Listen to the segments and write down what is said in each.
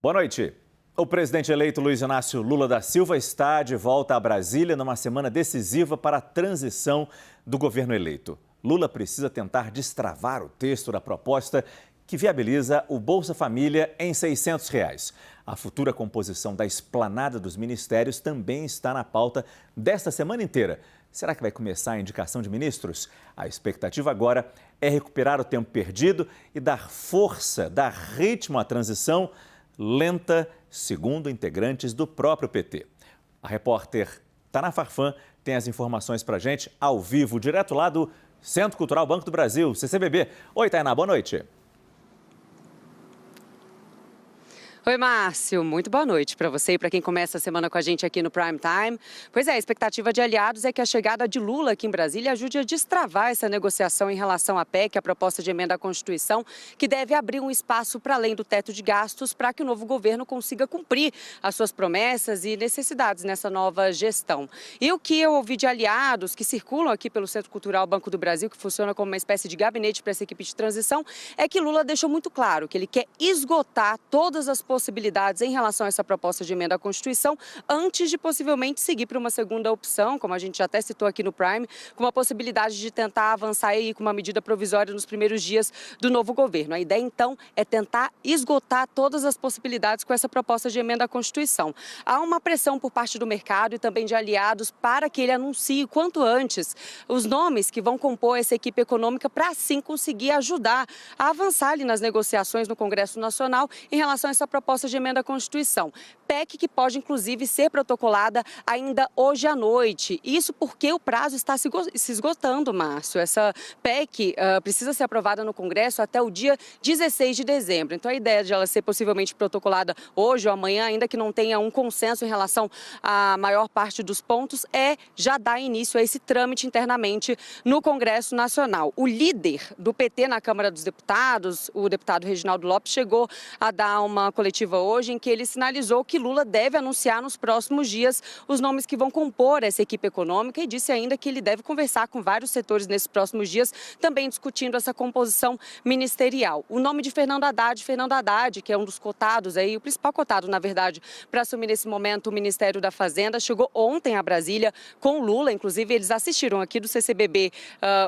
Boa noite. O presidente eleito Luiz Inácio Lula da Silva está de volta a Brasília numa semana decisiva para a transição do governo eleito. Lula precisa tentar destravar o texto da proposta que viabiliza o Bolsa Família em R$ 600. A futura composição da esplanada dos ministérios também está na pauta desta semana inteira. Será que vai começar a indicação de ministros? A expectativa agora é recuperar o tempo perdido e dar força, dar ritmo à transição lenta, segundo integrantes do próprio PT. A repórter Tainá Farfan tem as informações para a gente ao vivo, direto lá do Centro Cultural Banco do Brasil, CCBB. Oi, Tainá, boa noite. Oi, Márcio. Muito boa noite para você e para quem começa a semana com a gente aqui no Prime Time. Pois é, a expectativa de aliados é que a chegada de Lula aqui em Brasília ajude a destravar essa negociação em relação à PEC, a proposta de emenda à Constituição, que deve abrir um espaço para além do teto de gastos para que o novo governo consiga cumprir as suas promessas e necessidades nessa nova gestão. E o que eu ouvi de aliados que circulam aqui pelo Centro Cultural Banco do Brasil, que funciona como uma espécie de gabinete para essa equipe de transição, é que Lula deixou muito claro que ele quer esgotar todas as possibilidades em relação a essa proposta de emenda à Constituição antes de possivelmente seguir para uma segunda opção, como a gente já até citou aqui no Prime, com a possibilidade de tentar avançar aí com uma medida provisória nos primeiros dias do novo governo. A ideia, então, é tentar esgotar todas as possibilidades com essa proposta de emenda à Constituição. Há uma pressão por parte do mercado e também de aliados para que ele anuncie quanto antes os nomes que vão compor essa equipe econômica para, assim, conseguir ajudar a avançar ali nas negociações no Congresso Nacional em relação a essa proposta de emenda à Constituição. PEC que pode, inclusive, ser protocolada ainda hoje à noite. Isso porque o prazo está se esgotando, Márcio. Essa PEC precisa ser aprovada no Congresso até o dia 16 de dezembro. Então, a ideia de ela ser possivelmente protocolada hoje ou amanhã, ainda que não tenha um consenso em relação à maior parte dos pontos, é já dar início a esse trâmite internamente no Congresso Nacional. O líder do PT na Câmara dos Deputados, o deputado Reginaldo Lopes, chegou a dar uma coletiva hoje em que ele sinalizou que Lula deve anunciar nos próximos dias os nomes que vão compor essa equipe econômica e disse ainda que ele deve conversar com vários setores nesses próximos dias, também discutindo essa composição ministerial. O nome de Fernando Haddad, que é um dos cotados aí, o principal cotado, na verdade, para assumir nesse momento o Ministério da Fazenda, chegou ontem a Brasília com Lula, inclusive eles assistiram aqui do CCBB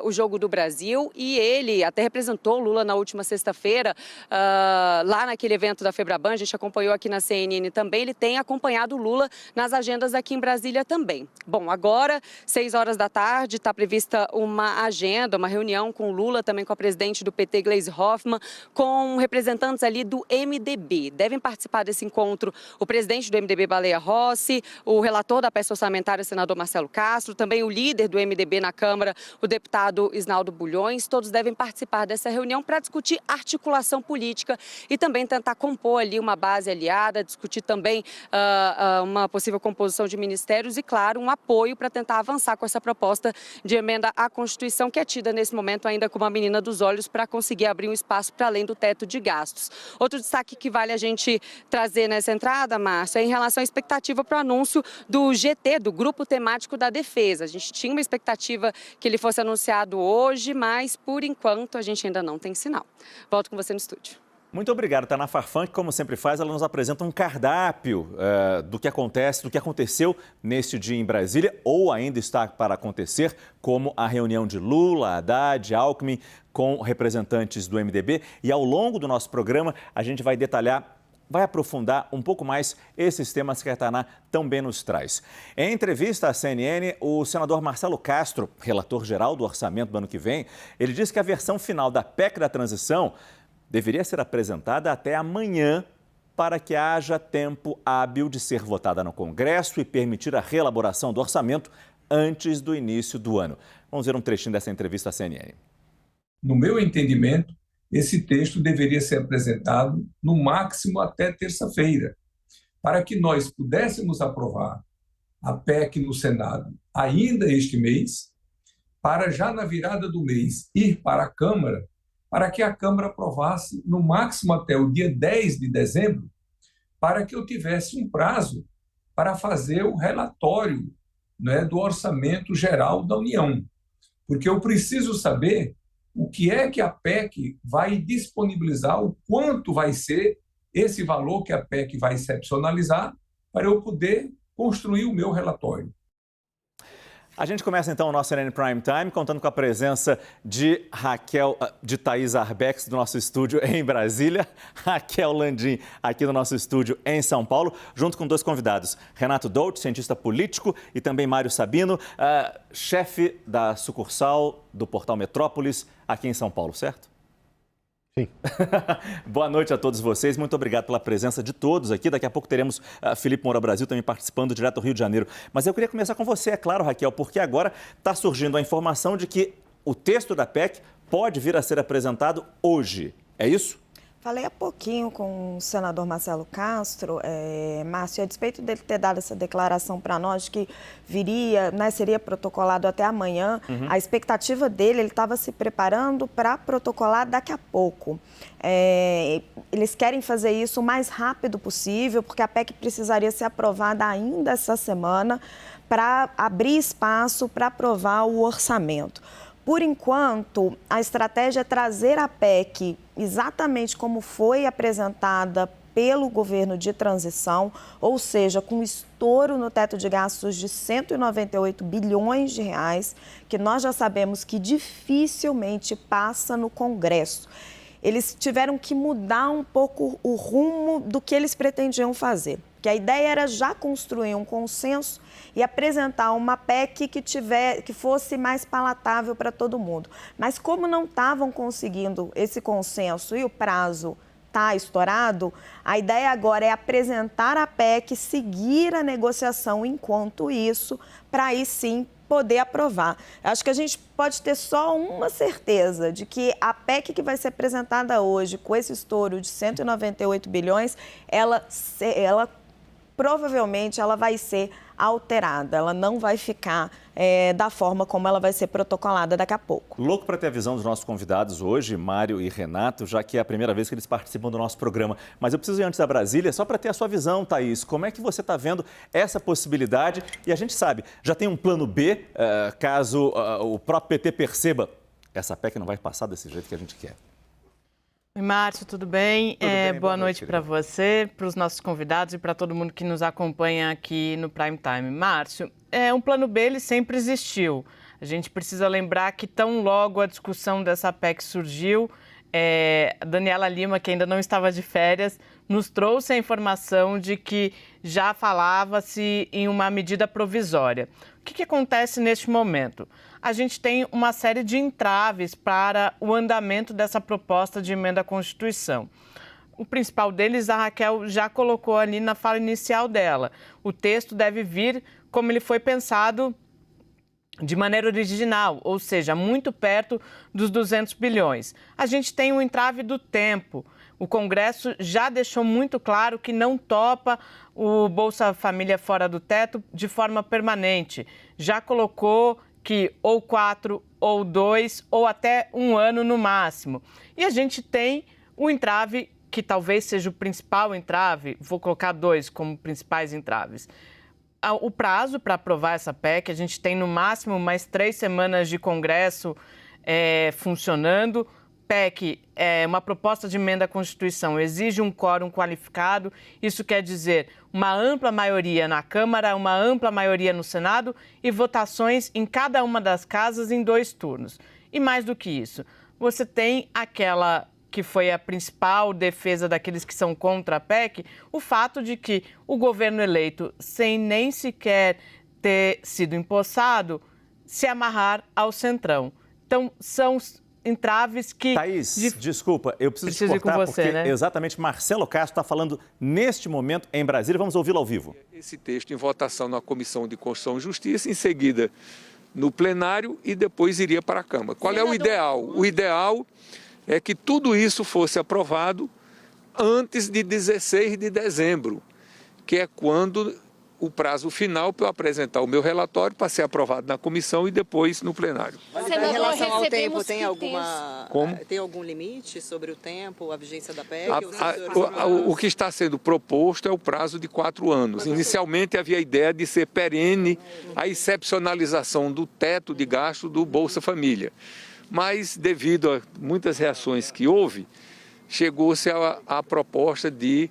o Jogo do Brasil e ele até representou Lula na última sexta-feira, lá naquele evento da Febraban. A gente acompanhou aqui na CNN também, ele tem acompanhado o Lula nas agendas aqui em Brasília também. Bom, agora, 6 horas da tarde, está prevista uma agenda, uma reunião com o Lula, também com a presidente do PT, Gleisi Hoffmann, com representantes ali do MDB. Devem participar desse encontro o presidente do MDB, Baleia Rossi, o relator da peça orçamentária, senador Marcelo Castro, também o líder do MDB na Câmara, o deputado Isnaldo Bulhões. Todos devem participar dessa reunião para discutir articulação política e também tentar compor ali uma base aliada, discutir também uma possível composição de ministérios e, claro, um apoio para tentar avançar com essa proposta de emenda à Constituição, que é tida nesse momento ainda como a menina dos olhos para conseguir abrir um espaço para além do teto de gastos. Outro destaque que vale a gente trazer nessa entrada, Márcio, é em relação à expectativa para o anúncio do GT, do Grupo Temático da Defesa. A gente tinha uma expectativa que ele fosse anunciado hoje, mas, por enquanto, a gente ainda não tem sinal. Volto com você no estúdio. Muito obrigado, Tainá Farfan, que, como sempre faz, ela nos apresenta um cardápio do que acontece, do que aconteceu neste dia em Brasília, ou ainda está para acontecer, como a reunião de Lula, Haddad, Alckmin, com representantes do MDB. E ao longo do nosso programa, a gente vai detalhar, vai aprofundar um pouco mais esses temas que a Tainá também nos traz. Em entrevista à CNN, o senador Marcelo Castro, relator geral do orçamento do ano que vem, ele disse que a versão final da PEC da transição deveria ser apresentada até amanhã para que haja tempo hábil de ser votada no Congresso e permitir a reelaboração do orçamento antes do início do ano. Vamos ver um trechinho dessa entrevista à CNN. No meu entendimento, esse texto deveria ser apresentado no máximo até terça-feira, para que nós pudéssemos aprovar a PEC no Senado ainda este mês, para já na virada do mês ir para a Câmara, para que a Câmara aprovasse no máximo até o dia 10 de dezembro, para que eu tivesse um prazo para fazer o relatório, né, do Orçamento Geral da União. Porque eu preciso saber o que é que a PEC vai disponibilizar, o quanto vai ser esse valor que a PEC vai excepcionalizar para eu poder construir o meu relatório. A gente começa então o nosso CNN Prime Time contando com a presença de Thaís Arbex do nosso estúdio em Brasília, Raquel Landim aqui no nosso estúdio em São Paulo, junto com dois convidados, Renato Dolce, cientista político, e também Mário Sabino, chefe da sucursal do Portal Metrópolis aqui em São Paulo, certo? Sim. Boa noite a todos vocês, muito obrigado pela presença de todos aqui. Daqui a pouco teremos Felipe Moura Brasil também participando direto do Rio de Janeiro. Mas eu queria começar com você, é claro, Raquel, porque agora está surgindo a informação de que o texto da PEC pode vir a ser apresentado hoje. É isso? Falei há pouquinho com o senador Marcelo Castro, Márcio, a despeito dele ter dado essa declaração para nós de que viria, seria protocolado até amanhã, a expectativa dele, ele estava se preparando para protocolar daqui a pouco. Eles querem fazer isso o mais rápido possível, porque a PEC precisaria ser aprovada ainda essa semana para abrir espaço para aprovar o orçamento. Por enquanto, a estratégia é trazer a PEC exatamente como foi apresentada pelo governo de transição, ou seja, com estouro no teto de gastos de 198 bilhões de reais, que nós já sabemos que dificilmente passa no Congresso. Eles tiveram que mudar um pouco o rumo do que eles pretendiam fazer. Que a ideia era já construir um consenso e apresentar uma PEC que fosse mais palatável para todo mundo. Mas como não estavam conseguindo esse consenso e o prazo está estourado, a ideia agora é apresentar a PEC, seguir a negociação enquanto isso, para aí sim poder aprovar. Acho que a gente pode ter só uma certeza de que a PEC que vai ser apresentada hoje, com esse estouro de 198 bilhões, ela provavelmente ela vai ser alterada, ela não vai ficar da forma como ela vai ser protocolada daqui a pouco. Louco para ter a visão dos nossos convidados hoje, Mário e Renato, já que é a primeira vez que eles participam do nosso programa. Mas eu preciso ir antes da Brasília, só para ter a sua visão, Thaís. Como é que você está vendo essa possibilidade? E a gente sabe, já tem um plano B, caso o próprio PT perceba, essa PEC não vai passar desse jeito que a gente quer. Oi, Márcio, tudo bem? Boa noite para querida. você, para os nossos convidados e para todo mundo que nos acompanha aqui no Prime Time. Márcio, um plano B ele sempre existiu. A gente precisa lembrar que tão logo a discussão dessa PEC surgiu, a Daniela Lima, que ainda não estava de férias, nos trouxe a informação de que já falava-se em uma medida provisória. O que acontece neste momento? A gente tem uma série de entraves para o andamento dessa proposta de emenda à Constituição. O principal deles, a Raquel já colocou ali na fala inicial dela. O texto deve vir como ele foi pensado de maneira original, ou seja, muito perto dos 200 bilhões. A gente tem um entrave do tempo. O Congresso já deixou muito claro que não topa o Bolsa Família fora do teto de forma permanente. Já colocou que ou 4, ou 2, ou até 1 ano no máximo. E a gente tem o entrave, que talvez seja o principal entrave, vou colocar 2 como principais entraves. O prazo para aprovar essa PEC, a gente tem no máximo mais 3 semanas de Congresso funcionando. PEC, uma proposta de emenda à Constituição, exige um quórum qualificado. Isso quer dizer uma ampla maioria na Câmara, uma ampla maioria no Senado e votações em cada uma das casas em 2 turnos. E mais do que isso, você tem aquela que foi a principal defesa daqueles que são contra a PEC, o fato de que o governo eleito, sem nem sequer ter sido empossado, se amarrar ao Centrão. Então, são entraves que... Thaís, desculpa, eu preciso te cortar com você, porque né? exatamente Marcelo Castro está falando neste momento em Brasília. Vamos ouvi-lo ao vivo. Esse texto em votação na Comissão de Constituição e Justiça, em seguida no plenário e depois iria para a Câmara. Qual é o ideal? O ideal é que tudo isso fosse aprovado antes de 16 de dezembro, que é quando o prazo final para eu apresentar o meu relatório para ser aprovado na comissão e depois no plenário. Em relação ao tempo, tem algum limite sobre o tempo, a vigência da PEC? O que está sendo proposto é o prazo de 4 anos. Inicialmente havia a ideia de ser perene a excepcionalização do teto de gasto do Bolsa Família. Mas, devido a muitas reações que houve, chegou-se à proposta de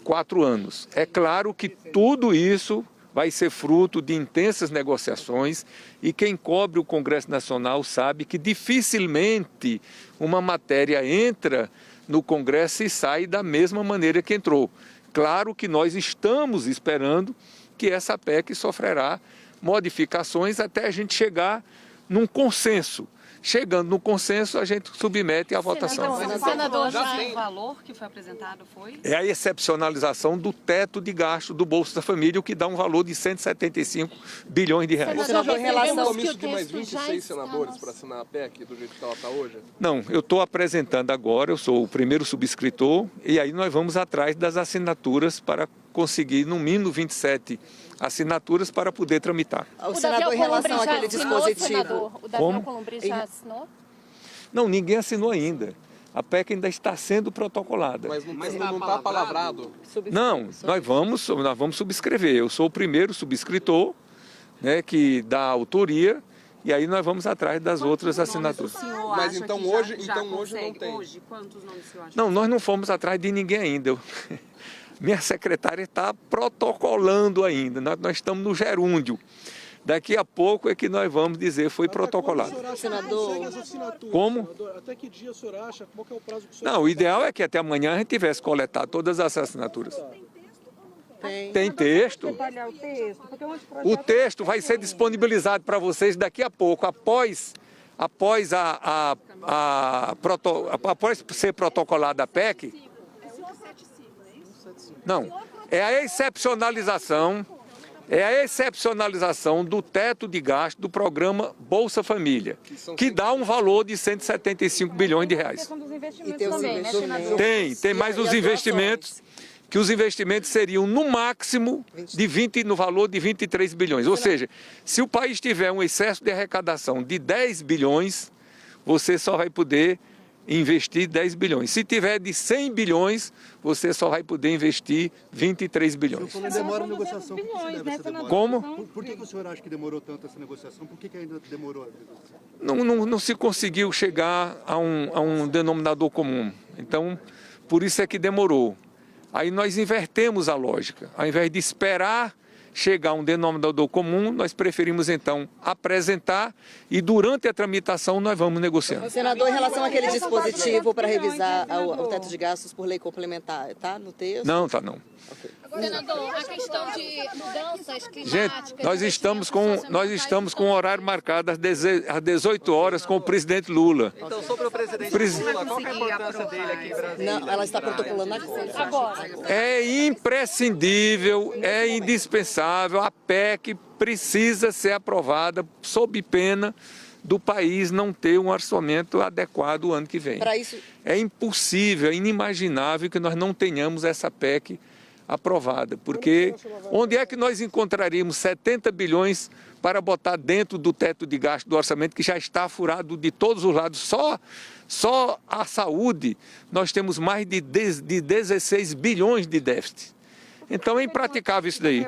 4 anos. É claro que tudo isso vai ser fruto de intensas negociações e quem cobre o Congresso Nacional sabe que dificilmente uma matéria entra no Congresso e sai da mesma maneira que entrou. Claro que nós estamos esperando que essa PEC sofrerá modificações até a gente chegar num consenso. Chegando no consenso, a gente submete à votação. Senador, já tem o valor que foi apresentado, foi? É a excepcionalização do teto de gasto do Bolsa da Família, o que dá um valor de 175 bilhões de reais. Senador, em relação ao compromisso de mais 26 senadores para assinar a PEC do jeito que ela está hoje? Não, eu estou apresentando agora, eu sou o primeiro subscritor, e aí nós vamos atrás das assinaturas para conseguir, no mínimo, 27 assinaturas para poder tramitar. O senador, em relação àquele dispositivo... O Davi Alcolumbre já assinou? Não, ninguém assinou ainda. A PEC ainda está sendo protocolada. Mas não está palavrado? Não, nós vamos subscrever. Eu sou o primeiro subscritor, né, que dá autoria, e aí nós vamos atrás das outras assinaturas. Mas então hoje não tem. Hoje, quantos nomes o senhor acha? Não, nós não fomos atrás de ninguém ainda. Minha secretária está protocolando ainda. Nós estamos no gerúndio. Daqui a pouco é que nós vamos dizer foi protocolado. Senador, como? Até que dia o senhor acha? Qual que é o prazo que o senhor... Não, o ideal é que até amanhã a gente tivesse coletado todas as assinaturas. Tem texto. O texto vai ser disponibilizado para vocês daqui a pouco, após ser protocolada a PEC. Não, é a excepcionalização do teto de gasto do programa Bolsa Família, que dá um valor de 175 bilhões de reais. E tem os investimentos. Tem mais os investimentos, que os investimentos seriam no máximo no valor de 23 bilhões. Ou seja, se o país tiver um excesso de arrecadação de 10 bilhões, você só vai poder investir 10 bilhões. Se tiver de 100 bilhões, você só vai poder investir 23 bilhões. Como demora a negociação? Por que se deve essa demora? Como? Por que o senhor acha que demorou tanto essa negociação? Por que ainda demorou? Não se conseguiu chegar a um denominador comum. Então, por isso é que demorou. Aí nós invertemos a lógica. Ao invés de esperar chegar a um denominador comum, nós preferimos então apresentar e durante a tramitação nós vamos negociando. Senador, em relação àquele dispositivo para revisar o teto de gastos por lei complementar, está no texto? Não, está não. Okay. Senador, a questão de mudanças climáticas... Gente, nós estamos com o horário marcado às 18 horas com o presidente Lula. Então, sobre o presidente Lula, qual que é a importância dele aqui em Brasília? Não, ela está protocolando agora. É imprescindível, é indispensável, a PEC precisa ser aprovada sob pena do país não ter um orçamento adequado o ano que vem. Para isso... É impossível, é inimaginável que nós não tenhamos essa PEC aprovada, porque onde é que nós encontraríamos 70 bilhões para botar dentro do teto de gasto do orçamento que já está furado de todos os lados? Só a saúde nós temos mais de 16 bilhões de déficit. Então é impraticável isso daí.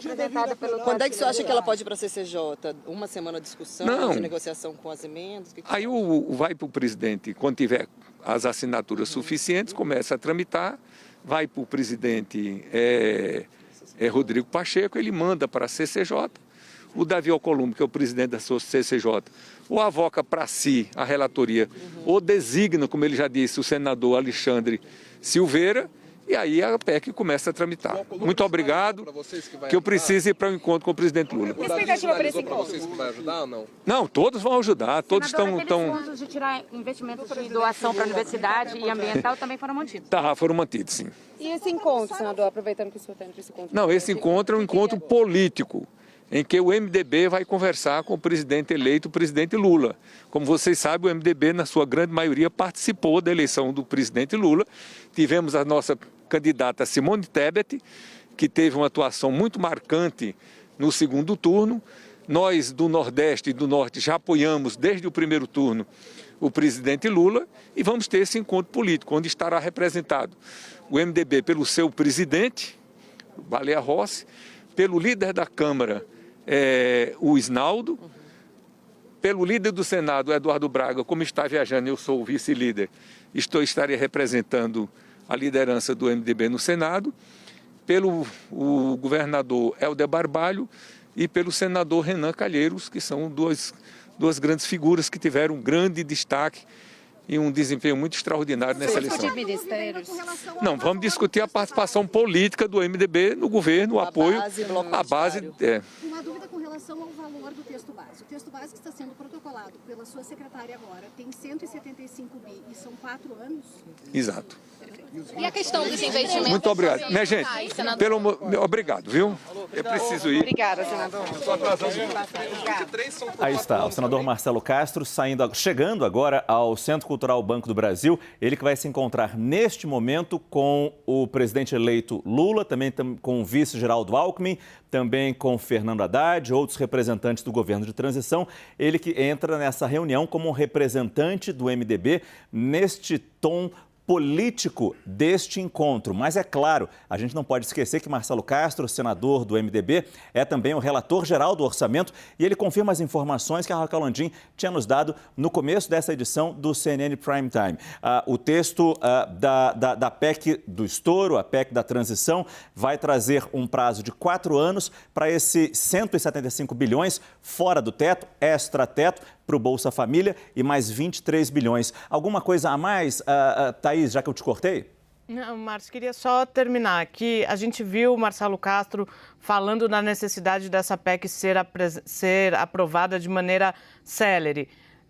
Quando é que você acha que ela pode ir para a CCJ? Uma semana de discussão, de negociação com as emendas? Aí vai para o presidente, quando tiver as assinaturas suficientes, começa a tramitar, vai para o presidente Rodrigo Pacheco, ele manda para a CCJ, o Davi Alcolumbre, que é o presidente da CCJ, ou avoca para si a relatoria, ou designa, como ele já disse, o senador Alexandre Silveira, e aí a PEC começa a tramitar. Muito obrigado, que eu preciso ir para o encontro com o presidente Lula. O Davi sinalizou para vocês que vai ajudar ou não? Não, todos vão ajudar, todos estão... pontos de tirar investimentos de doação para a universidade e ambiental também foram mantidos? Foram mantidos, sim. E esse encontro, senador, aproveitando que o senhor está nesse encontro? Não, esse encontro é um encontro político, em que o MDB vai conversar com o presidente eleito, o presidente Lula. Como vocês sabem, o MDB, na sua grande maioria, participou da eleição do presidente Lula. Tivemos a nossa candidata Simone Tebet, que teve uma atuação muito marcante no segundo turno. Nós, do Nordeste e do Norte, já apoiamos desde o primeiro turno o presidente Lula e vamos ter esse encontro político, onde estará representado o MDB pelo seu presidente, Baleia Rossi, pelo líder da Câmara, o Isnaldo, pelo líder do Senado, Eduardo Braga, como está viajando, eu sou o vice-líder, estaria representando a liderança do MDB no Senado, pelo o governador Helder Barbalho e pelo senador Renan Calheiros, que são duas grandes figuras que tiveram um grande destaque e um desempenho muito extraordinário nessa eleição. Não, vamos discutir a participação política do MDB no governo, o apoio, a base. Uma dúvida com relação ao valor do texto base. O texto base que está sendo protocolado pela sua secretária agora tem 175 bi e são 4 anos? Exato. E a questão dos investimentos? Muito obrigado. Minha gente, obrigado, viu? Eu preciso ir. Obrigada, senador. Aí está, o senador Marcelo Castro chegando agora ao Centro Cultural Banco do Brasil. Ele que vai se encontrar neste momento com o presidente eleito Lula, também com o vice Geraldo Alckmin, também com Fernando Haddad, outros representantes do governo de transição. Ele que entra nessa reunião como um representante do MDB neste tom político deste encontro. Mas é claro, a gente não pode esquecer que Marcelo Castro, senador do MDB, é também o relator geral do orçamento e ele confirma as informações que a Raquel Landim tinha nos dado no começo dessa edição do CNN Prime Time. O texto da PEC do estouro, a PEC da transição, vai trazer um prazo de 4 anos para esses 175 bilhões fora do teto, extra-teto, para o Bolsa Família e mais 23 bilhões. Alguma coisa a mais, Thaís, já que eu te cortei? Não, Márcio, queria só terminar aqui. A gente viu o Marcelo Castro falando na necessidade dessa PEC ser aprovada de maneira célere.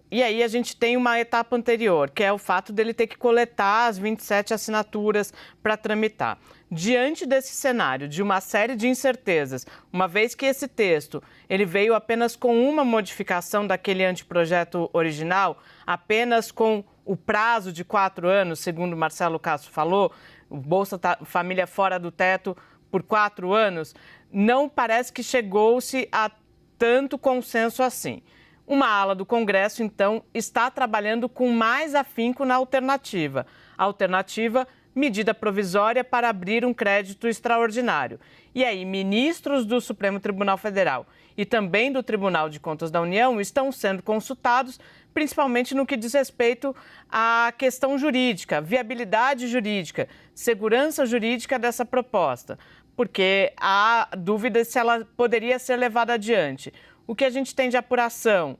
E aí a gente tem uma etapa anterior, que é o fato dele ter que coletar as 27 assinaturas para tramitar. Diante desse cenário, de uma série de incertezas, uma vez que esse texto ele veio apenas com uma modificação daquele anteprojeto original, apenas com o prazo de 4 anos, segundo Marcelo Castro falou, o Bolsa Família fora do teto por 4 anos, não parece que chegou-se a tanto consenso assim. Uma ala do Congresso, então, está trabalhando com mais afinco na alternativa. A alternativa, medida provisória para abrir um crédito extraordinário. E aí, ministros do Supremo Tribunal Federal e também do Tribunal de Contas da União estão sendo consultados, principalmente no que diz respeito à questão jurídica, viabilidade jurídica, segurança jurídica dessa proposta, porque há dúvidas se ela poderia ser levada adiante. O que a gente tem de apuração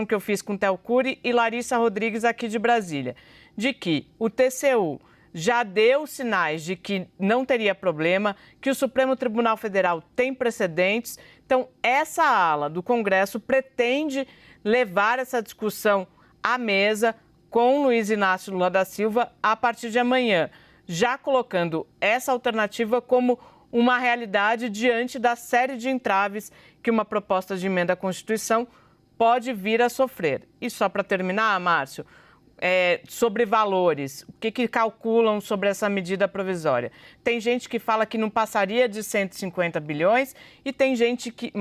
que eu fiz com Theo Cury e Larissa Rodrigues aqui de Brasília, de que o TCU já deu sinais de que não teria problema, que o Supremo Tribunal Federal tem precedentes. Então, essa ala do Congresso pretende levar essa discussão à mesa com Luiz Inácio Lula da Silva a partir de amanhã, já colocando essa alternativa como uma realidade diante da série de entraves que uma proposta de emenda à Constituição pode vir a sofrer. E só para terminar, Márcio, sobre valores, o que calculam sobre essa medida provisória? Tem gente que fala que não passaria de 150 bilhões e tem gente que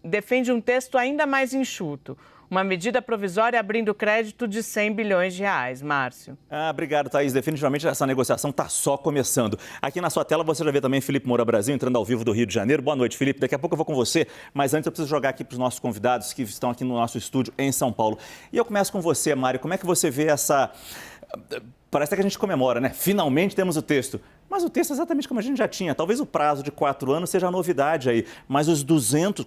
defende um texto ainda mais enxuto. Uma medida provisória abrindo crédito de 100 bilhões de reais. Márcio. Obrigado, Thaís. Definitivamente essa negociação está só começando. Aqui na sua tela você já vê também Felipe Moura Brasil entrando ao vivo do Rio de Janeiro. Boa noite, Felipe. Daqui a pouco eu vou com você, mas antes eu preciso jogar aqui para os nossos convidados que estão aqui no nosso estúdio em São Paulo. E eu começo com você, Mário. Como é que você vê essa... Parece que a gente comemora, né? Finalmente temos o texto. Mas o texto é exatamente como a gente já tinha. Talvez o prazo de 4 anos seja a novidade aí. Mas os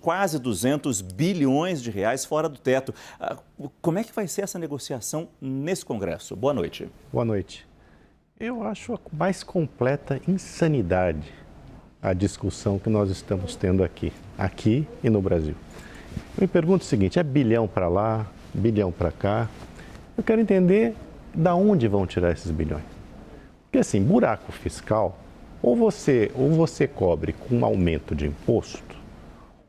quase 200 bilhões de reais fora do teto. Como é que vai ser essa negociação nesse Congresso? Boa noite. Boa noite. Eu acho a mais completa insanidade a discussão que nós estamos tendo aqui e no Brasil. Eu me pergunto o seguinte, é bilhão para lá, bilhão para cá? Eu quero entender da onde vão tirar esses bilhões. Porque assim, buraco fiscal, ou você cobre com um aumento de imposto,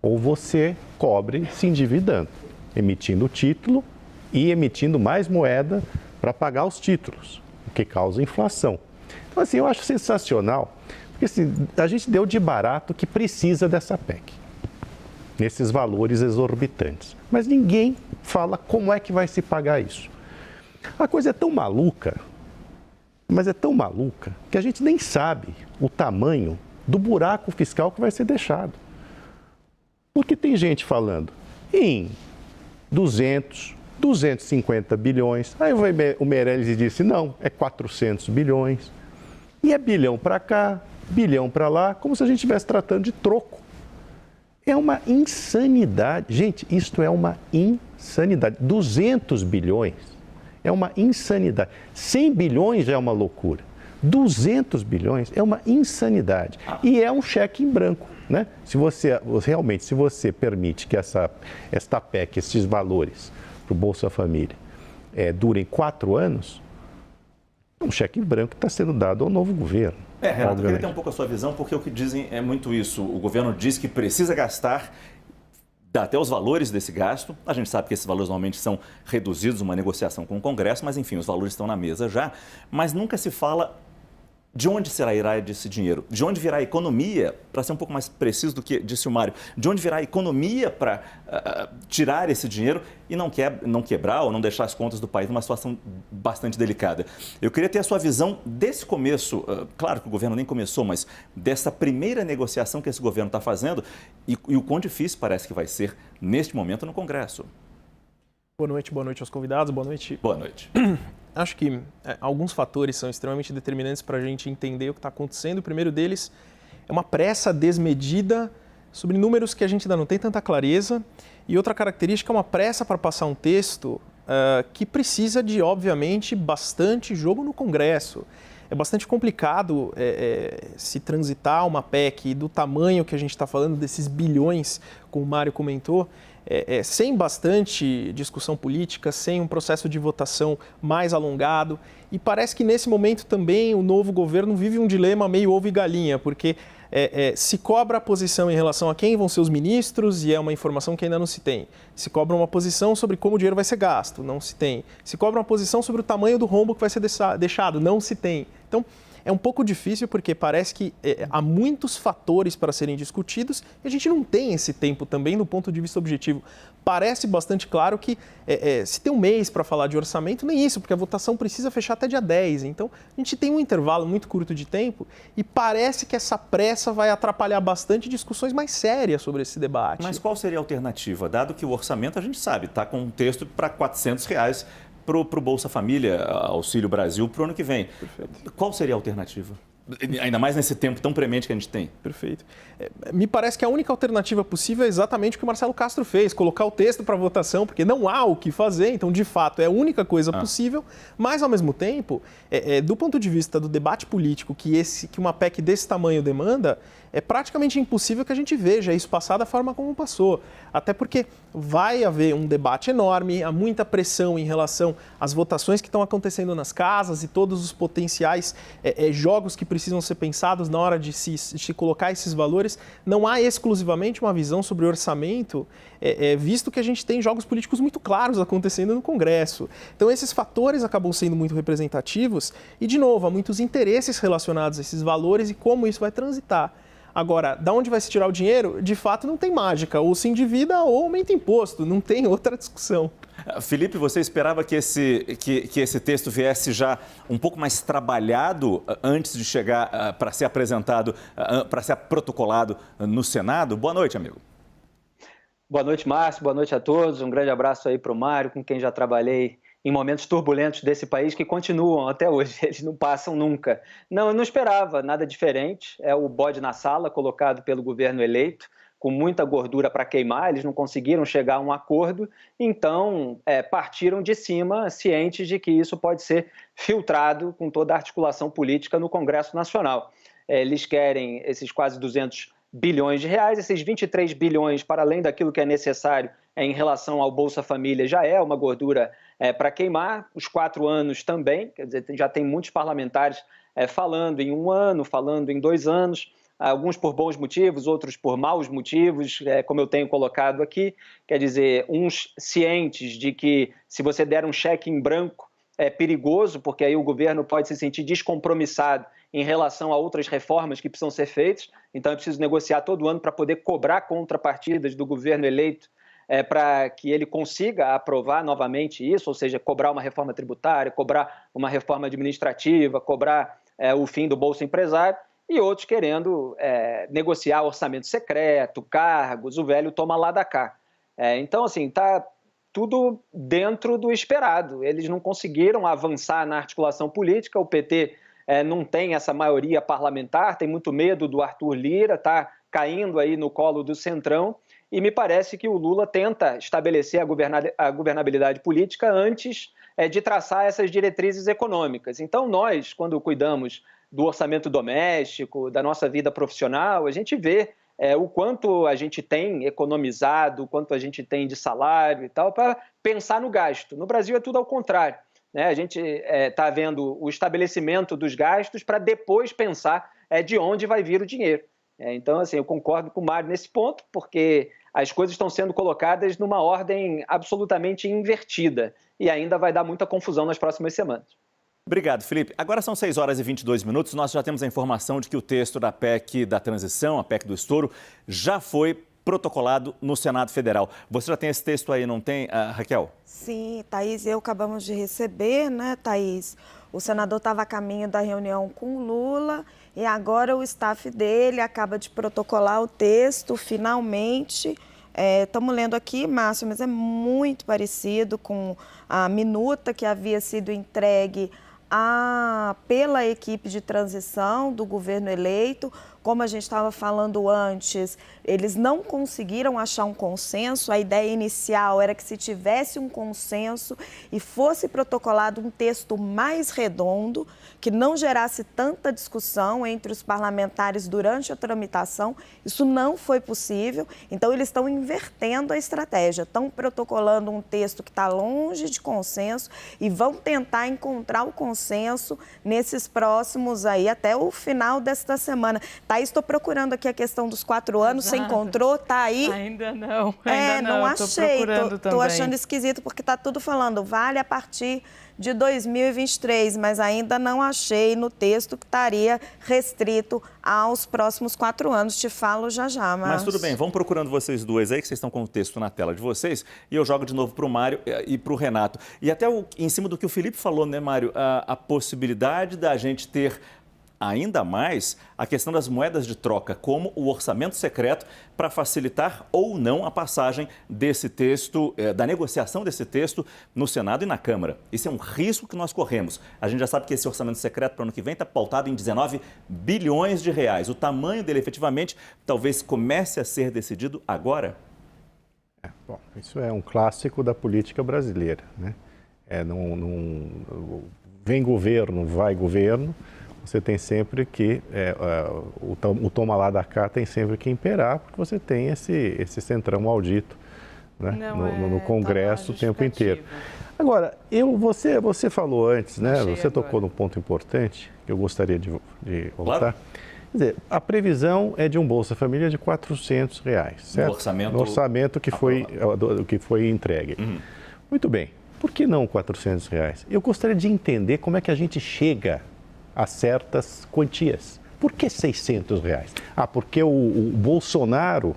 ou você cobre se endividando, emitindo título e emitindo mais moeda para pagar os títulos, o que causa inflação. Então assim, eu acho sensacional, porque assim, a gente deu de barato que precisa dessa PEC, nesses valores exorbitantes. Mas ninguém fala como é que vai se pagar isso. A coisa é tão maluca, mas é tão maluca que a gente nem sabe o tamanho do buraco fiscal que vai ser deixado. Porque tem gente falando em 200, 250 bilhões. Aí o Meirelles disse, não, é 400 bilhões. E é bilhão para cá, bilhão para lá, como se a gente estivesse tratando de troco. É uma insanidade. Gente, isto é uma insanidade. 200 bilhões é uma insanidade. 100 bilhões já é uma loucura. 200 bilhões é uma insanidade. E é um cheque em branco, né? Se você permite que esta PEC, esses valores para o Bolsa Família, durem 4 anos, é um cheque em branco que está sendo dado ao novo governo. Renato, eu queria ter um pouco a sua visão, porque o que dizem é muito isso. O governo diz que precisa gastar, dá até os valores desse gasto. A gente sabe que esses valores normalmente são reduzidos numa negociação com o Congresso, mas enfim, os valores estão na mesa já. Mas nunca se fala de onde irá esse dinheiro, de onde virá a economia, para ser um pouco mais preciso do que disse o Mário, de onde virá a economia para tirar esse dinheiro e não quebrar ou não deixar as contas do país numa situação bastante delicada. Eu queria ter a sua visão desse começo, claro que o governo nem começou, mas dessa primeira negociação que esse governo está fazendo e o quão difícil parece que vai ser neste momento no Congresso. Boa noite aos convidados, boa noite. Boa noite. Acho que alguns fatores são extremamente determinantes para a gente entender o que está acontecendo. O primeiro deles é uma pressa desmedida sobre números que a gente ainda não tem tanta clareza. E outra característica é uma pressa para passar um texto que precisa de, obviamente, bastante jogo no Congresso. É bastante complicado se transitar uma PEC do tamanho que a gente está falando, desses bilhões, como o Mário comentou, sem bastante discussão política, sem um processo de votação mais alongado. E parece que nesse momento também o novo governo vive um dilema meio ovo e galinha, porque se cobra a posição em relação a quem vão ser os ministros, e é uma informação que ainda não se tem. Se cobra uma posição sobre como o dinheiro vai ser gasto, não se tem. Se cobra uma posição sobre o tamanho do rombo que vai ser deixado, não se tem. Então, é um pouco difícil porque parece que há muitos fatores para serem discutidos e a gente não tem esse tempo também do ponto de vista objetivo. Parece bastante claro que se tem um mês para falar de orçamento, nem isso, porque a votação precisa fechar até dia 10. Então, a gente tem um intervalo muito curto de tempo e parece que essa pressa vai atrapalhar bastante discussões mais sérias sobre esse debate. Mas qual seria a alternativa? Dado que o orçamento, a gente sabe, está com um texto para R$400 para o Bolsa Família, Auxílio Brasil, para o ano que vem. Perfeito. Qual seria a alternativa? Ainda mais nesse tempo tão premente que a gente tem. Perfeito. Me parece que a única alternativa possível é exatamente o que o Marcelo Castro fez, colocar o texto para votação, porque não há o que fazer, então, de fato, é a única coisa possível, mas, ao mesmo tempo, do ponto de vista do debate político que uma PEC desse tamanho demanda, é praticamente impossível que a gente veja isso passar da forma como passou. Até porque vai haver um debate enorme, há muita pressão em relação às votações que estão acontecendo nas casas e todos os potenciais jogos que precisam ser pensados na hora de se colocar esses valores. Não há exclusivamente uma visão sobre orçamento, visto que a gente tem jogos políticos muito claros acontecendo no Congresso. Então, esses fatores acabam sendo muito representativos e, de novo, há muitos interesses relacionados a esses valores e como isso vai transitar. Agora, da onde vai se tirar o dinheiro? De fato, não tem mágica. Ou se endivida ou aumenta imposto. Não tem outra discussão. Felipe, você esperava que esse texto viesse já um pouco mais trabalhado antes de chegar para ser apresentado, para ser protocolado no Senado? Boa noite, amigo. Boa noite, Márcio. Boa noite a todos. Um grande abraço aí para o Mário, com quem já trabalhei em momentos turbulentos desse país que continuam até hoje, eles não passam nunca. Não, eu não esperava nada diferente, é o bode na sala colocado pelo governo eleito, com muita gordura para queimar, eles não conseguiram chegar a um acordo, então partiram de cima, cientes de que isso pode ser filtrado com toda a articulação política no Congresso Nacional. Eles querem esses quase 200 bilhões de reais, esses 23 bilhões para além daquilo que é necessário em relação ao Bolsa Família já é uma gordura para queimar, os 4 anos também, quer dizer, já tem muitos parlamentares falando em 1 ano, falando em 2 anos, alguns por bons motivos, outros por maus motivos, como eu tenho colocado aqui, quer dizer, uns cientes de que se você der um cheque em branco é perigoso, porque aí o governo pode se sentir descompromissado em relação a outras reformas que precisam ser feitas, então é preciso negociar todo ano para poder cobrar contrapartidas do governo eleito para que ele consiga aprovar novamente isso, ou seja, cobrar uma reforma tributária, cobrar uma reforma administrativa, cobrar o fim do Bolsa Empresário, e outros querendo negociar orçamento secreto, cargos, o velho toma lá da cá. Então, assim, está tudo dentro do esperado. Eles não conseguiram avançar na articulação política, o PT não tem essa maioria parlamentar, tem muito medo do Arthur Lira, está caindo aí no colo do Centrão, e me parece que o Lula tenta estabelecer a governabilidade política antes de traçar essas diretrizes econômicas. Então, nós, quando cuidamos do orçamento doméstico, da nossa vida profissional, a gente vê o quanto a gente tem economizado, o quanto a gente tem de salário e tal, para pensar no gasto. No Brasil é tudo ao contrário, né? A gente está vendo o estabelecimento dos gastos para depois pensar de onde vai vir o dinheiro. Então, assim, eu concordo com o Mário nesse ponto, porque as coisas estão sendo colocadas numa ordem absolutamente invertida e ainda vai dar muita confusão nas próximas semanas. Obrigado, Felipe. Agora são 6 horas e 22 minutos. Nós já temos a informação de que o texto da PEC da transição, a PEC do estouro, já foi protocolado no Senado Federal. Você já tem esse texto aí, não tem, Raquel? Sim, Thaís e eu acabamos de receber, né, Thaís? O senador estava a caminho da reunião com o Lula e agora o staff dele acaba de protocolar o texto, finalmente. Estamos lendo aqui, Márcio, mas é muito parecido com a minuta que havia sido entregue pela equipe de transição do governo eleito. Como a gente estava falando antes, eles não conseguiram achar um consenso. A ideia inicial era que se tivesse um consenso e fosse protocolado um texto mais redondo, que não gerasse tanta discussão entre os parlamentares durante a tramitação. Isso não foi possível, então eles estão invertendo a estratégia, estão protocolando um texto que está longe de consenso e vão tentar encontrar o consenso nesses próximos aí, até o final desta semana. Thaís, estou procurando aqui a questão dos 4 anos, Você encontrou? Está aí? Ainda não, não achei, estou achando esquisito, porque está tudo falando, vale a partir de 2023, mas ainda não achei no texto que estaria restrito aos próximos 4 anos. Te falo já, Márcio. Mas tudo bem, vamos procurando vocês duas aí, que vocês estão com o texto na tela de vocês, e eu jogo de novo para o Mário e para o Renato. E até em cima do que o Felipe falou, né, Mário, a possibilidade da gente ter ainda mais a questão das moedas de troca, como o orçamento secreto, para facilitar ou não a passagem desse texto, da negociação desse texto no Senado e na Câmara. Isso é um risco que nós corremos. A gente já sabe que esse orçamento secreto para o ano que vem está pautado em 19 bilhões de reais. O tamanho dele, efetivamente, talvez comece a ser decidido agora? Bom, isso é um clássico da política brasileira, né? Vem governo, vai governo. Você tem sempre que, o toma lá da cá tem sempre que imperar, porque você tem esse centrão maldito, né, no Congresso o tempo inteiro. Agora, você falou antes, né, você tocou num ponto importante, que eu gostaria de voltar. Claro. Quer dizer, a previsão é de um Bolsa Família de R$400, certo? No orçamento que foi entregue. Uhum. Muito bem, por que não R$400? Eu gostaria de entender como é que a gente chega a certas quantias. Por que R$600? Porque o Bolsonaro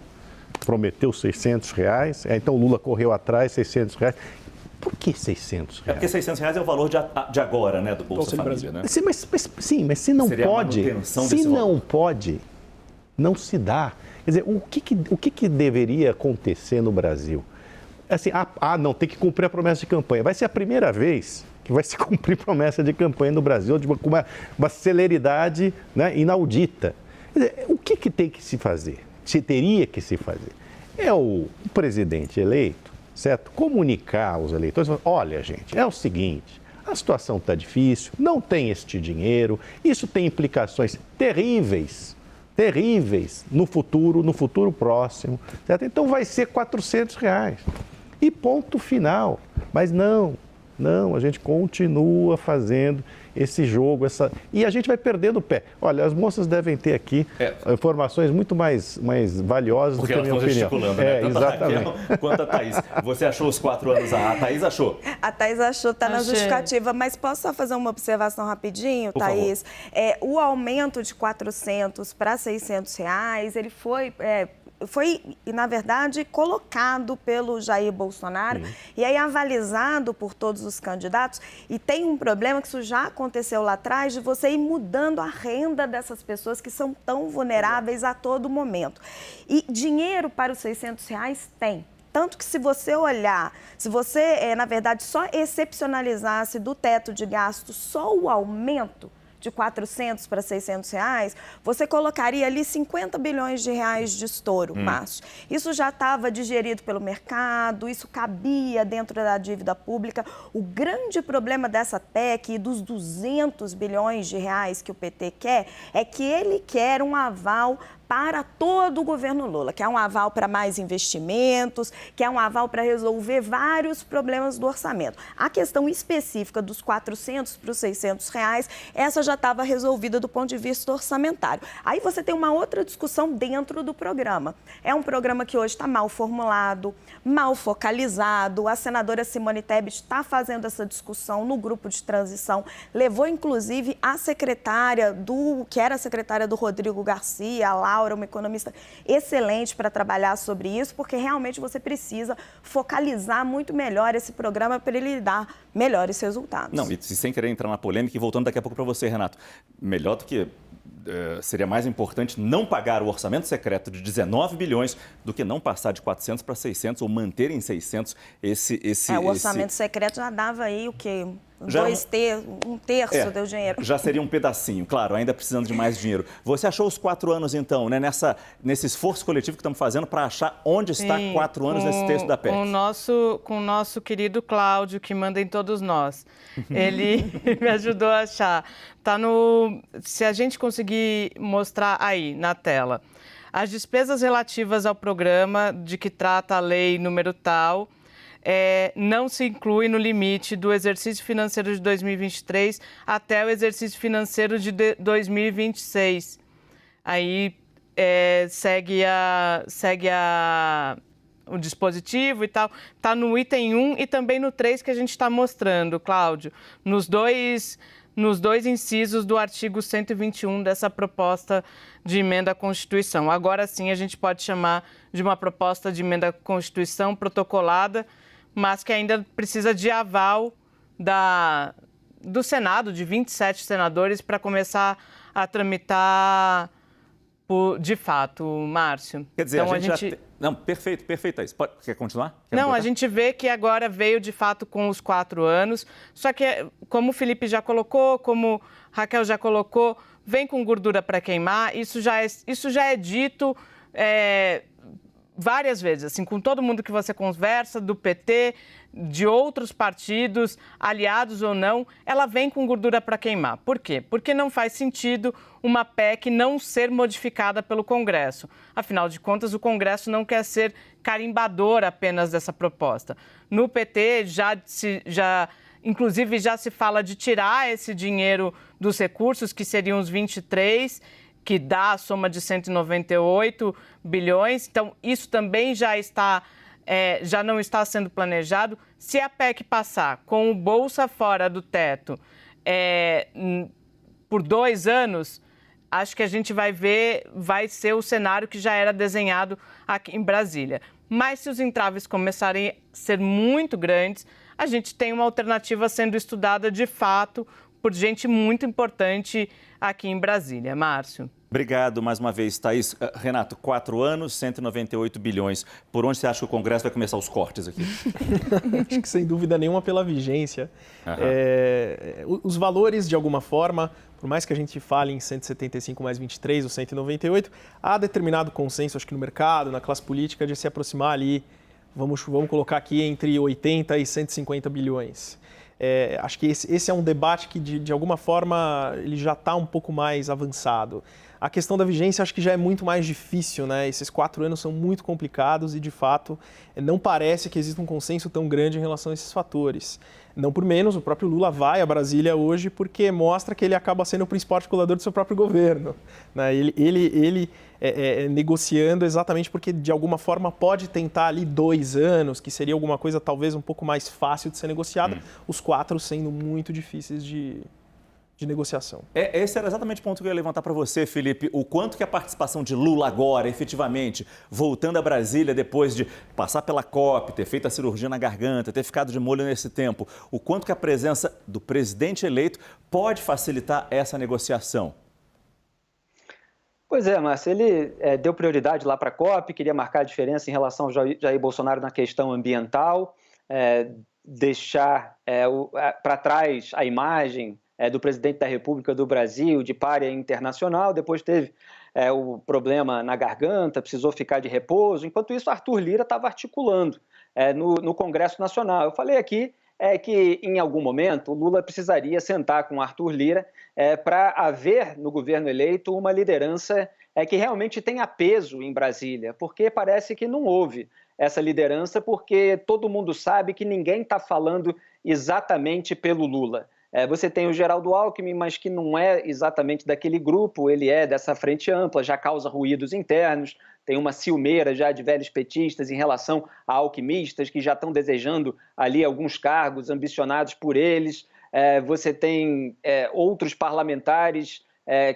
prometeu R$600, então o Lula correu atrás, R$600. Por que R$600? Porque R$600 é o valor de agora, né, do Bolsa Família, né? Mas se não pode, não se dá. Quer dizer, o que deveria acontecer no Brasil? Assim, não, tem que cumprir a promessa de campanha. Vai ser a primeira vez que vai se cumprir promessa de campanha no Brasil com uma celeridade, né, inaudita. Quer dizer, o que tem que se fazer? Teria que se fazer? É o presidente eleito, certo? Comunicar aos eleitores, olha, gente, é o seguinte, a situação está difícil, não tem este dinheiro, isso tem implicações terríveis no futuro próximo, certo? Então vai ser R$400 e ponto final. Mas não, a gente continua fazendo esse jogo, e a gente vai perdendo o pé. Olha, as moças devem ter aqui informações muito mais valiosas do que a minha opinião. Né? Tanto exatamente. A Raquel quanto a Thaís. Você achou os 4 anos? A Thaís achou? A Thaís achou, está na justificativa. Mas posso só fazer uma observação rapidinho, Thaís? O aumento de R$400 para R$600, ele foi, na verdade, colocado pelo Jair Bolsonaro e aí avalizado por todos os candidatos. E tem um problema que isso já aconteceu lá atrás, de você ir mudando a renda dessas pessoas que são tão vulneráveis a todo momento. E dinheiro para os R$600 tem. Tanto que se você olhar, se você, na verdade, só excepcionalizasse do teto de gasto só o aumento de 400 para 600 reais, você colocaria ali 50 bilhões de reais de estouro, Márcio. Isso já estava digerido pelo mercado, isso cabia dentro da dívida pública. O grande problema dessa PEC e dos 200 bilhões de reais que o PT quer é que ele quer um aval para todo o governo Lula, que é um aval para mais investimentos, que é um aval para resolver vários problemas do orçamento. A questão específica dos 400 para os 600 reais, essa já estava resolvida do ponto de vista orçamentário. Aí você tem uma outra discussão dentro do programa. É um programa que hoje está mal formulado, mal focalizado. A senadora Simone Tebet está fazendo essa discussão no grupo de transição, levou inclusive a secretária que era a secretária do Rodrigo Garcia, a Laura, uma economista excelente para trabalhar sobre isso, porque realmente você precisa focalizar muito melhor esse programa para ele dar melhores resultados. Não, e sem querer entrar na polêmica, e voltando daqui a pouco para você, Renato, melhor do que... seria mais importante não pagar o orçamento secreto de 19 bilhões do que não passar de 400 para 600 ou manter em 600 o orçamento secreto já dava aí o quê? Um terço do dinheiro. Já seria um pedacinho, claro, ainda precisando de mais dinheiro. Você achou os 4 anos, então, né, nesse esforço coletivo que estamos fazendo para achar onde está 4 anos nesse texto da PEC? Com o nosso querido Cláudio, que manda em todos nós. Ele me ajudou a achar. Se a gente conseguir mostrar aí na tela, as despesas relativas ao programa de que trata a lei número tal, não se inclui no limite do exercício financeiro de 2023 até o exercício financeiro de 2026. Aí segue o dispositivo e tal. Está no item 1 e também no 3 que a gente está mostrando, Cláudio, nos dois incisos do artigo 121 dessa proposta de emenda à Constituição. Agora sim a gente pode chamar de uma proposta de emenda à Constituição protocolada, mas que ainda precisa de aval do Senado, de 27 senadores, para começar a tramitar de fato, Márcio. Quer dizer, então, a gente... Não, perfeito, é isso. Quer continuar? Não, a gente vê que agora veio de fato com os 4 anos, só que como o Felipe já colocou, como Raquel já colocou, vem com gordura para queimar, isso já é dito várias vezes, assim, com todo mundo que você conversa, do PT, de outros partidos, aliados ou não, ela vem com gordura para queimar. Por quê? Porque não faz sentido uma PEC não ser modificada pelo Congresso. Afinal de contas, o Congresso não quer ser carimbador apenas dessa proposta. No PT, inclusive, já se fala de tirar esse dinheiro dos recursos, que seriam os 23, que dá a soma de 198 bilhões. Então, isso também já não está sendo planejado. Se a PEC passar com o Bolsa fora do teto por 2 anos, acho que a gente vai ser o cenário que já era desenhado aqui em Brasília. Mas se os entraves começarem a ser muito grandes, a gente tem uma alternativa sendo estudada de fato por gente muito importante aqui em Brasília. Márcio. Obrigado mais uma vez, Thaís. Renato, 4 anos, 198 bilhões. Por onde você acha que o Congresso vai começar os cortes aqui? Acho que sem dúvida nenhuma pela vigência. Os valores, de alguma forma, por mais que a gente fale em 175 mais 23 ou 198, há determinado consenso, acho que no mercado, na classe política, de se aproximar ali, vamos colocar aqui entre 80 e 150 bilhões. Acho que esse é um debate que, de alguma forma, ele já está um pouco mais avançado. A questão da vigência acho que já é muito mais difícil, né? Esses 4 anos são muito complicados e, de fato, não parece que exista um consenso tão grande em relação a esses fatores. Não por menos, o próprio Lula vai a Brasília hoje porque mostra que ele acaba sendo o principal articulador do seu próprio governo, né? Ele negociando exatamente porque, de alguma forma, pode tentar ali 2 anos, que seria alguma coisa talvez um pouco mais fácil de ser negociada, os 4 sendo muito difíceis de negociação. Esse era exatamente o ponto que eu ia levantar para você, Felipe. O quanto que a participação de Lula agora, efetivamente, voltando a Brasília depois de passar pela COP, ter feito a cirurgia na garganta, ter ficado de molho nesse tempo, o quanto que a presença do presidente eleito pode facilitar essa negociação? Pois é, Márcio, ele deu prioridade lá para a COP, queria marcar a diferença em relação ao Jair Bolsonaro na questão ambiental, deixar para trás a imagem do presidente da República do Brasil, de pária internacional. Depois teve o problema na garganta, precisou ficar de repouso. Enquanto isso, Arthur Lira estava articulando no Congresso Nacional. Eu falei aqui que, em algum momento, o Lula precisaria sentar com Arthur Lira para haver no governo eleito uma liderança que realmente tenha peso em Brasília, porque parece que não houve essa liderança, porque todo mundo sabe que ninguém está falando exatamente pelo Lula. Você tem o Geraldo Alckmin, mas que não é exatamente daquele grupo, ele é dessa frente ampla, já causa ruídos internos, tem uma ciumeira já de velhos petistas em relação a alquimistas que já estão desejando ali alguns cargos ambicionados por eles. Você tem outros parlamentares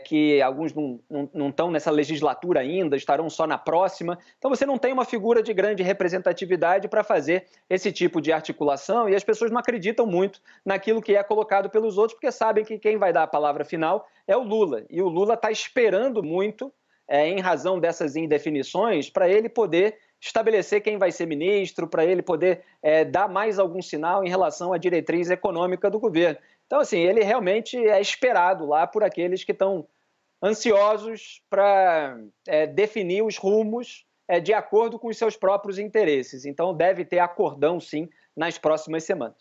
que alguns não estão nessa legislatura ainda, estarão só na próxima. Então você não tem uma figura de grande representatividade para fazer esse tipo de articulação e as pessoas não acreditam muito naquilo que é colocado pelos outros, porque sabem que quem vai dar a palavra final é o Lula. E o Lula está esperando muito, em razão dessas indefinições, para ele poder estabelecer quem vai ser ministro, para ele poder dar mais algum sinal em relação à diretriz econômica do governo. Então, assim, ele realmente é esperado lá por aqueles que estão ansiosos para definir os rumos de acordo com os seus próprios interesses. Então, deve ter acordão, sim, nas próximas semanas.